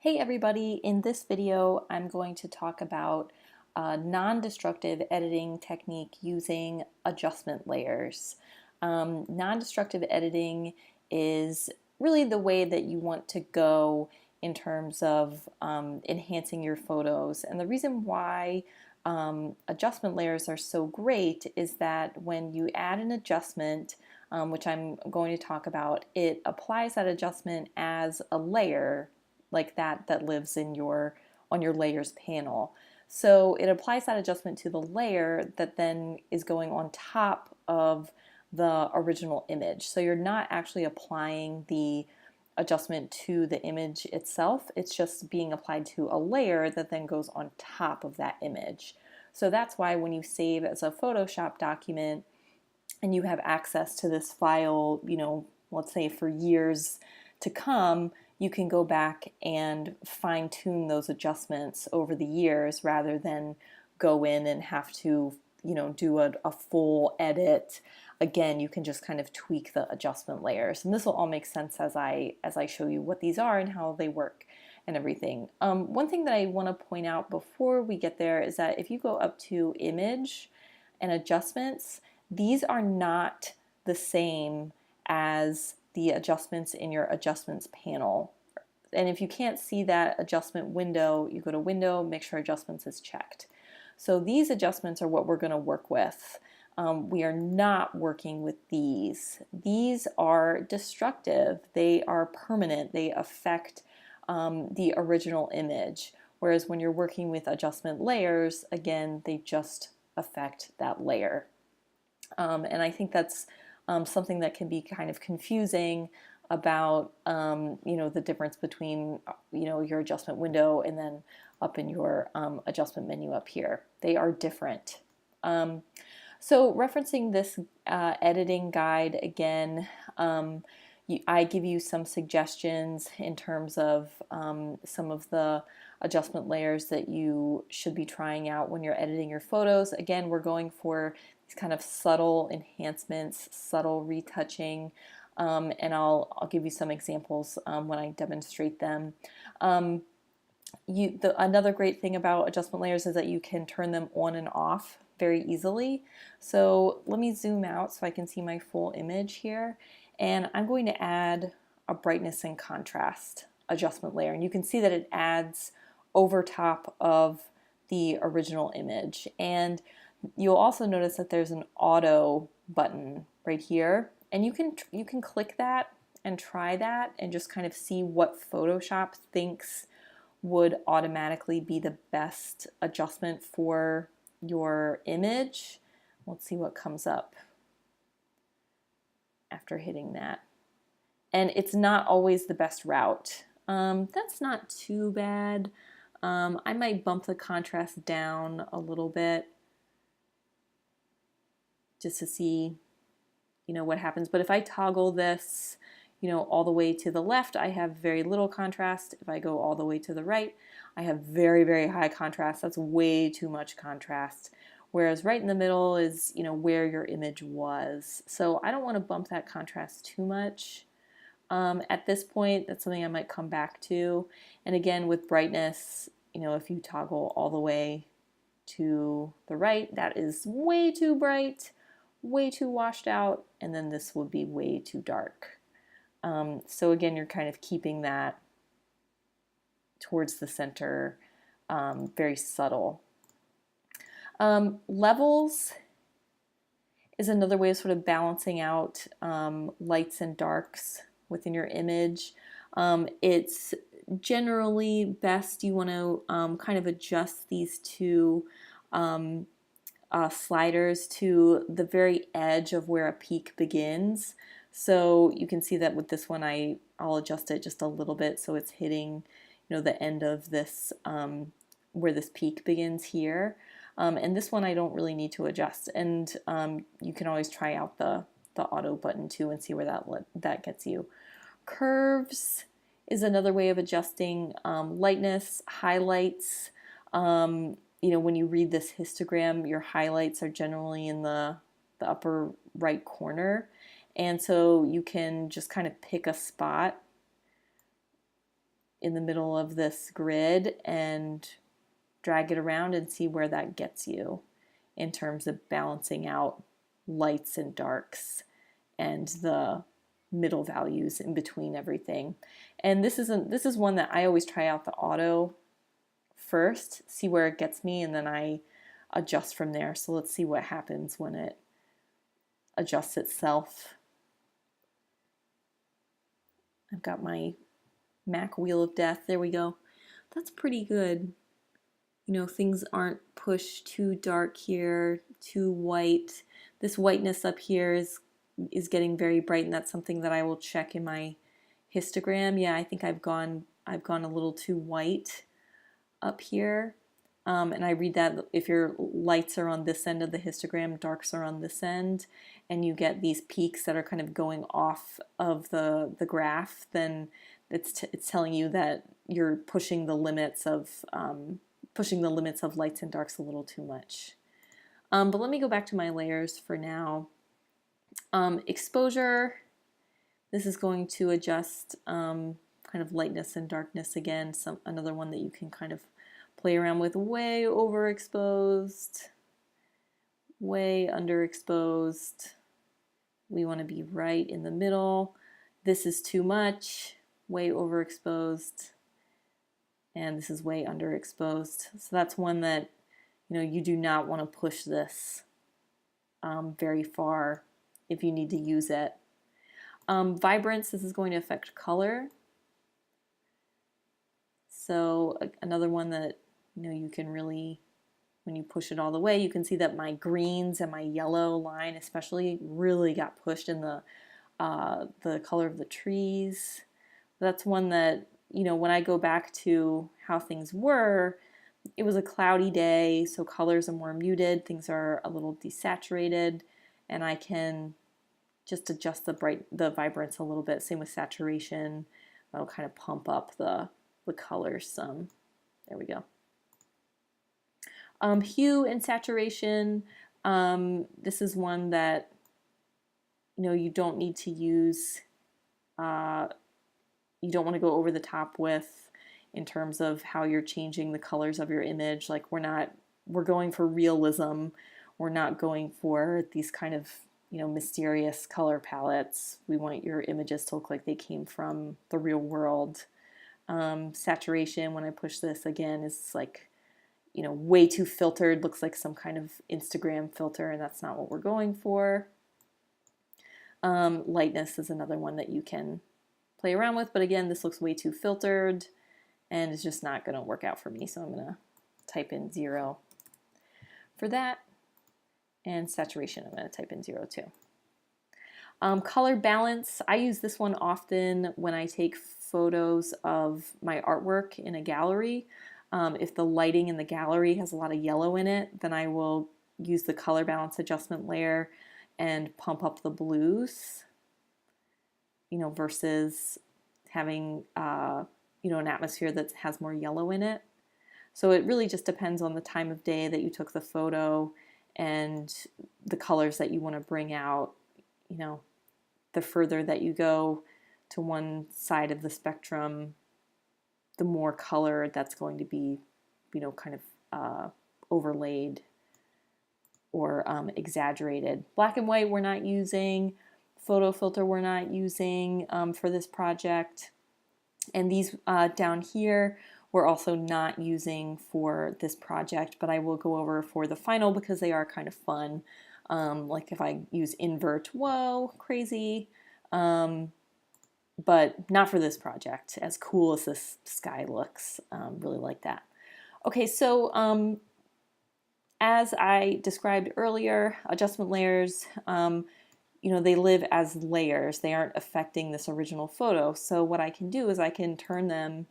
Hey everybody, in this video I'm going to talk about a non-destructive editing technique using adjustment layers. Non-destructive editing is really the way that you want to go in terms of enhancing your photos. And the reason why adjustment layers are so great is that when you add an adjustment, which I'm going to talk about, it applies that adjustment as a layer like that lives in your on your layers panel. So it applies that adjustment to the layer that then is going on top of the original image. So you're not actually applying the adjustment to the image itself. It's just being applied to a layer that then goes on top of that image. So that's why when you save as a Photoshop document and you have access to this file, let's say for years to come, you can go back and fine tune those adjustments over the years rather than go in and have to, do a full edit. Again, you can just kind of tweak the adjustment layers. And this will all make sense as I show you what these are and how they work and everything. One thing that I want to point out before we get there is that if you go up to image and adjustments, these are not the same as the adjustments in your adjustments panel. And if you can't see that adjustment window, you go to window, make sure adjustments is checked. So these adjustments are what we're going to work with. We are not working with these. These are destructive. They are permanent. They affect the original image. Whereas when you're working with adjustment layers, again, they just affect that layer. And I think that's something that can be kind of confusing about the difference between your adjustment window and then up in your adjustment menu up here. They are different. So referencing this editing guide again, I give you some suggestions in terms of some of the adjustment layers that you should be trying out when you're editing your photos. Again, we're going for these kind of subtle enhancements, subtle retouching, and I'll give you some examples when I demonstrate them. Another great thing about adjustment layers is that you can turn them on and off very easily. So let me zoom out so I can see my full image here. And I'm going to add a brightness and contrast adjustment layer. And you can see that it adds over top of the original image. And you'll also notice that there's an auto button right here. And you can click that and try that and just kind of see what Photoshop thinks would automatically be the best adjustment for your image. Let's see what comes up after hitting that. And it's not always the best route. That's not too bad. I might bump the contrast down a little bit just to see, what happens. But if I toggle this, all the way to the left, I have very little contrast. If I go all the way to the right, I have very, very high contrast. That's way too much contrast. Whereas right in the middle is, where your image was. So I don't want to bump that contrast too much. At this point, that's something I might come back to. And again, with brightness, if you toggle all the way to the right, that is way too bright, way too washed out, and then this would be way too dark. So again, you're kind of keeping that towards the center, very subtle. Levels is another way of sort of balancing out lights and darks within your image. It's generally best you want to kind of adjust these two sliders to the very edge of where a peak begins. So you can see that with this one I'll adjust it just a little bit so it's hitting the end of this where this peak begins here. And this one I don't really need to adjust. And you can always try out the auto button too and see where that gets you. Curves is another way of adjusting lightness, highlights. When you read this histogram, your highlights are generally in the upper right corner. And so you can just kind of pick a spot in the middle of this grid and drag it around and see where that gets you in terms of balancing out lights and darks and the middle values in between everything. And this is one that I always try out the auto first, see where it gets me, and then I adjust from there. So let's see what happens when it adjusts itself. I've got my Mac Wheel of Death. There we go. That's pretty good. You know, things aren't pushed too dark here, too white. This whiteness up here is getting very bright, and that's something that I will check in my histogram. Yeah, I think I've gone a little too white up here. And I read that if your lights are on this end of the histogram, darks are on this end, and you get these peaks that are kind of going off of the graph, then it's telling you that you're pushing the limits of lights and darks a little too much. But let me go back to my layers for now. Exposure, this is going to adjust kind of lightness and darkness again. Another one that you can kind of play around with. Way overexposed, way underexposed. We want to be right in the middle. This is too much, way overexposed, and this is way underexposed. So that's one that, you know, you do not want to push this very far if you need to use it. Vibrance, this is going to affect color. So another one that, you know, you can really, when you push it all the way, you can see that my greens and my yellow line especially really got pushed in the color of the trees. That's one that, you know, when I go back to how things were, it was a cloudy day, so colors are more muted, things are a little desaturated, and I can just adjust the vibrance a little bit. Same with saturation. That'll kind of pump up the colors some. There we go. Hue and saturation. This is one that, you know, you don't need to use. You don't want to go over the top with in terms of how you're changing the colors of your image. Like we're going for realism. We're not going for these kind of, you know, mysterious color palettes. We want your images to look like they came from the real world. Saturation, when I push this again, is like, you know, way too filtered, looks like some kind of Instagram filter, and that's not what we're going for. Lightness is another one that you can play around with, but again, this looks way too filtered and it's just not going to work out for me, so I'm going to type in 0 for that. And saturation, I'm going to type in 0 too. Color balance, I use this one often when I take photos of my artwork in a gallery. If the lighting in the gallery has a lot of yellow in it, then I will use the color balance adjustment layer and pump up the blues, you know, versus having, you know, an atmosphere that has more yellow in it. So it really just depends on the time of day that you took the photo and the colors that you want to bring out. You know, the further that you go to one side of the spectrum, the more color that's going to be, you know, kind of overlaid or exaggerated. Black and white we're not using, photo filter we're not using for this project, and these down here we're also not using for this project, but I will go over for the final because they are kind of fun. Like if I use invert, whoa, crazy, but not for this project. As cool as this sky looks, really like that. Okay, so as I described earlier, adjustment layers, you know, they live as layers. They aren't affecting this original photo. So what I can do is I can turn them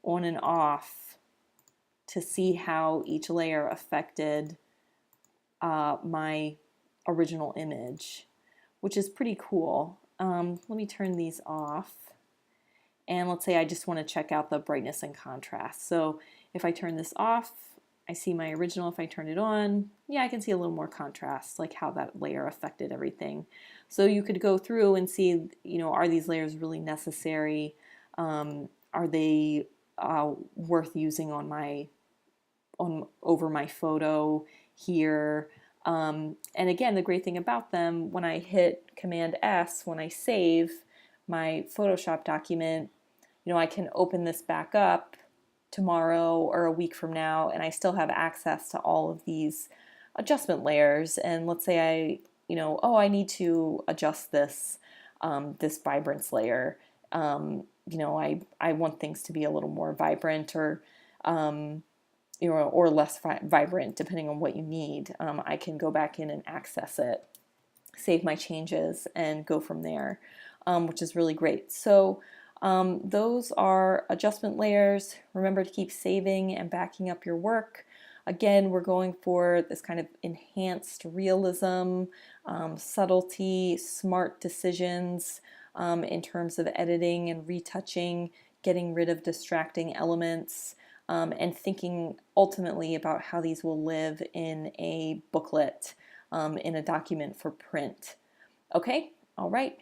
on and off to see how each layer affected my original image, which is pretty cool. Let me turn these off. And let's say I just want to check out the brightness and contrast. So if I turn this off, I see my original. If I turn it on, yeah, I can see a little more contrast, like how that layer affected everything. So you could go through and see, you know, are these layers really necessary? Are they worth using on over my photo here? And again, the great thing about them, when I hit Command S, when I save my Photoshop document, I can open this back up tomorrow or a week from now, and I still have access to all of these adjustment layers. And let's say I need to adjust this vibrance layer. I want things to be a little more vibrant, or less vibrant, depending on what you need. I can go back in and access it, save my changes, and go from there, which is really great. So those are adjustment layers. Remember to keep saving and backing up your work. Again, we're going for this kind of enhanced realism, subtlety, smart decisions in terms of editing and retouching, getting rid of distracting elements, and thinking ultimately about how these will live in a booklet, in a document for print. Okay, all right,